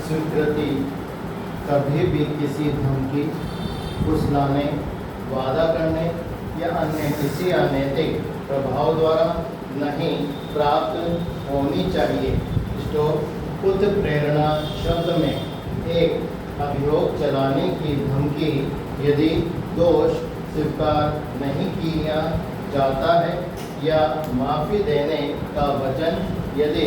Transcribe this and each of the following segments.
स्वीकृति कभी भी किसी धमकी, फुसलाने, वादा करने या अन्य किसी अनैतिक प्रभाव द्वारा नहीं प्राप्त होनी चाहिए। उत्प्रेरणा शब्द में एक अभियोग चलाने की धमकी यदि दोष स्वीकार नहीं किया जाता है या माफ़ी देने का वचन यदि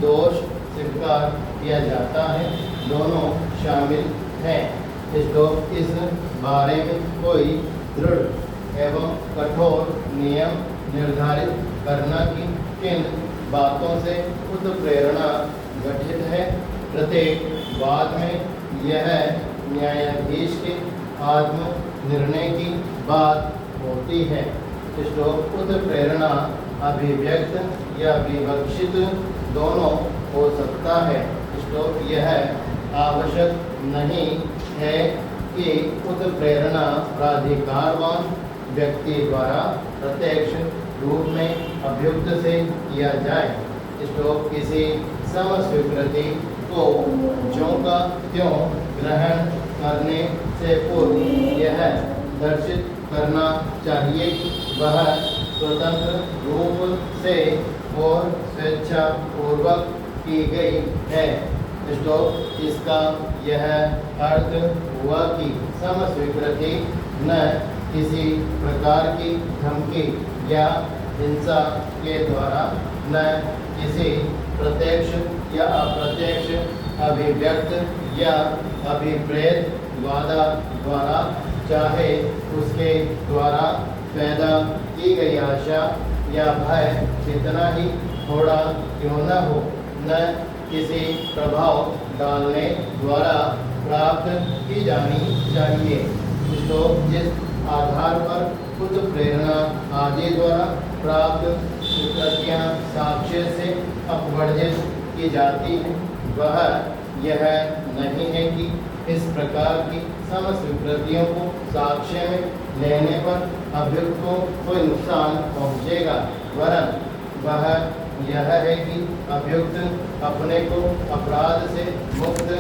दोष स्वीकार किया जाता है, दोनों शामिल हैं। इस बारे में कोई दृढ़ एवं कठोर नियम निर्धारित करना कि किन बातों से उत्प्रेरणा गठित है। प्रत्येक बात में यह न्यायाधीश के आत्म निर्णय की बात होती है। उत्प्रेरणा अभिव्यक्त या विवक्षित दोनों हो सकता है। यह आवश्यक नहीं है कि उत्प्रेरणा प्राधिकारवान व्यक्ति द्वारा प्रत्यक्ष रूप में अभियुक्त से किया जाए। किसी समस्वीकृति को ज्यों का त्यों ग्रहण करने से पूर्व यह दर्शित करना चाहिए कि वह स्वतंत्र रूप से और स्वेच्छापूर्वक की गई है। इसका यह अर्थ हुआ कि समस्वीकृति न किसी प्रकार की धमकी या हिंसा के द्वारा, न किसी प्रत्यक्ष या अप्रत्यक्ष अभिव्यक्त या अभिप्रेत वादा द्वारा, चाहे उसके द्वारा पैदा की गई आशा या भय कितना ही थोड़ा क्यों न हो, न किसी प्रभाव डालने द्वारा प्राप्त की जानी चाहिए। जिस आधार पर उत्प्रेरणा आदि द्वारा प्राप्त स्वीकृतियाँ साक्ष्य से अपवर्जित की जाती हैं, वह यह नहीं है कि इस प्रकार की समस्वीकृतियों को साक्ष्य में लेने पर अभियुक्त को कोई नुकसान पहुँचेगा, वरन वह यह है कि अभियुक्त अपने को अपराध से मुक्त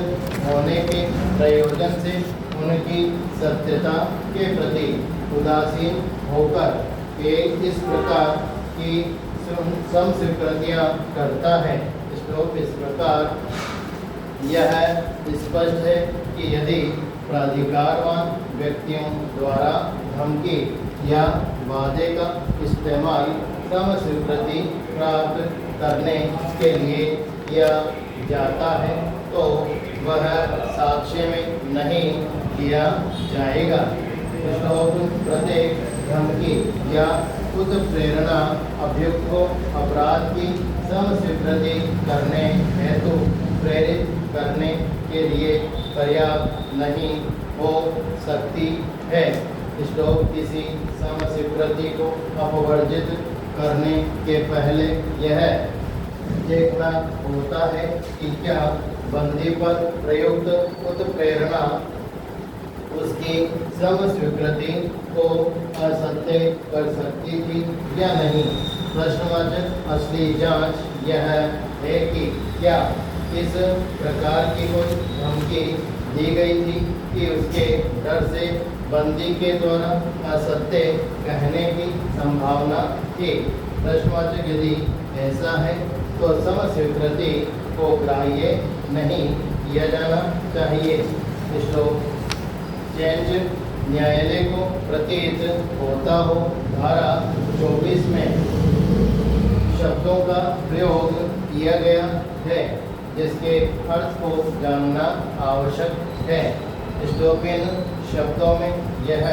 होने के प्रयोजन से उनकी सत्यता के प्रति उदासीन होकर इस प्रकार की समस्वीकृतियाँ करता है। इस प्रकार यह स्पष्ट है कि यदि प्राधिकारवान व्यक्तियों द्वारा धमकी या वादे का इस्तेमाल समस्वीकृति प्राप्त करने के लिए किया जाता है, तो वह साक्ष्य में नहीं किया जाएगा। प्रत्येक धमकी या उत्प्रेरणा अभियुक्त को अपराध की समस्वीकृति करने हेतु प्रेरित करने के लिए पर्याप्त नहीं हो सकती है। किसी समस्वीकृति को अपवर्जित करने के पहले यह देखना होता है कि क्या बंदी पर प्रयुक्त उत्प्रेरणा उसकी समस्वीकृति को असत्य कर सकती थी या नहीं। प्रश्नवाचक असली जांच यह है कि क्या इस प्रकार की कोई धमकी दी गई थी कि उसके डर से बंदी के द्वारा असत्य कहने की संभावना थी। प्रश्नवाचक यदि ऐसा है तो समस्वीकृति को ग्राह्य नहीं किया जाना चाहिए। चेंज न्यायालय को प्रतीत होता हो धारा 24 में शब्दों का प्रयोग किया गया है, जिसके अर्थ को जानना आवश्यक है। इन शब्दों में यह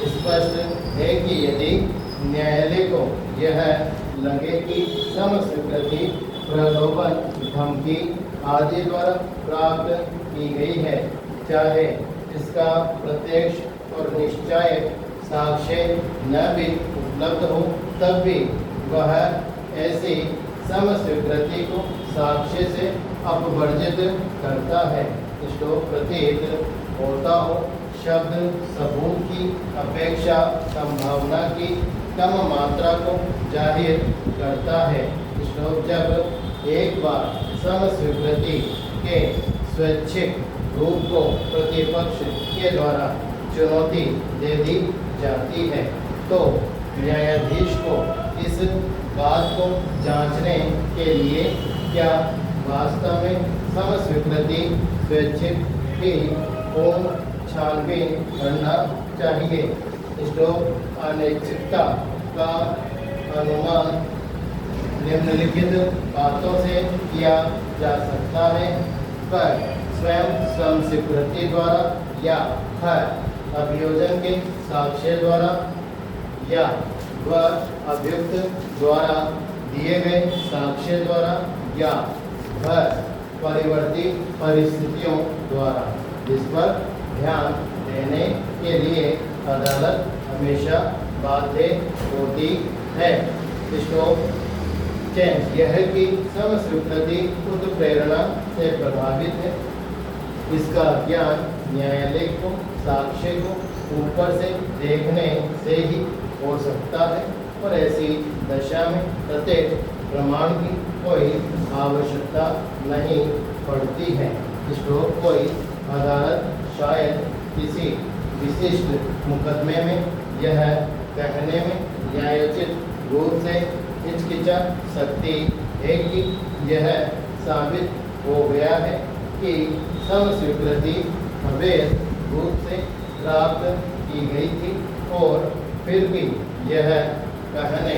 स्पष्ट है कि यदि न्यायालय को यह लगे कि समस्वीकृति प्रलोभन, धमकी आदि द्वारा प्राप्त की गई है, चाहे इसका प्रत्यक्ष और निश्चय साक्ष्य न भी उपलब्ध हो, तब भी वह ऐसी समस्वीकृति को साक्ष्य से अपवर्जित करता है। प्रतीत होता हो शब्द सबूत की अपेक्षा संभावना की कम मात्रा को जाहिर करता है। जब एक बार समस्वीकृति के स्वैच्छिक रूप को प्रतिपक्ष के द्वारा चुनौती दे दी जाती है, तो न्यायाधीश को इस बात को जांचने के लिए क्या वास्तव में समस्वीकृति स्वैच्छिक की पूर्ण छानबीन करना चाहिए। स्टोक अनैच्छिकता का अनुमान निम्नलिखित बातों से किया जा सकता है, पर स्वयं समस्वीकृति द्वारा या हर अभियोजन के साक्ष्य द्वारा या वह अभियुक्त द्वारा दिए गए साक्ष्य द्वारा या हर परिवर्ती परिस्थितियों द्वारा। इस पर ध्यान देने के लिए अदालत हमेशा बाध्य होती है। स्टोक यह कि समस्वीकृति उत्प्रेरणा से प्रभावित है। इसका ज्ञान न्यायालय को साक्ष्य को ऊपर से देखने से ही हो सकता है, और ऐसी दशा में प्रत्येक प्रमाण की कोई आवश्यकता नहीं पड़ती है। स्टोक कोई अदालत शायद किसी विशिष्ट मुकदमे में यह कहने में न्यायोचित रूप से हिचकिचा सकती है कि यह साबित हो गया है कि समस्वीकृति अवैध रूप से प्राप्त की गई थी, और फिर भी यह कहने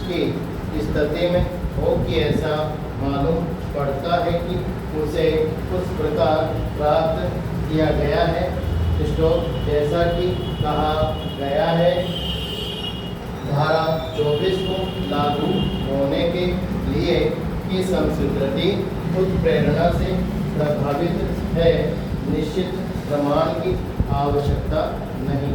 की स्थिति में हो कि ऐसा मालूम पड़ता है कि उसे उस प्रकार प्राप्त किया गया है। स्टोक जैसा कि कहा गया है, धारा 24 को लागू होने के लिए कि समस्वीकृति उत्प्रेरणा से प्रभावित है, निश्चित प्रमाण की आवश्यकता नहीं।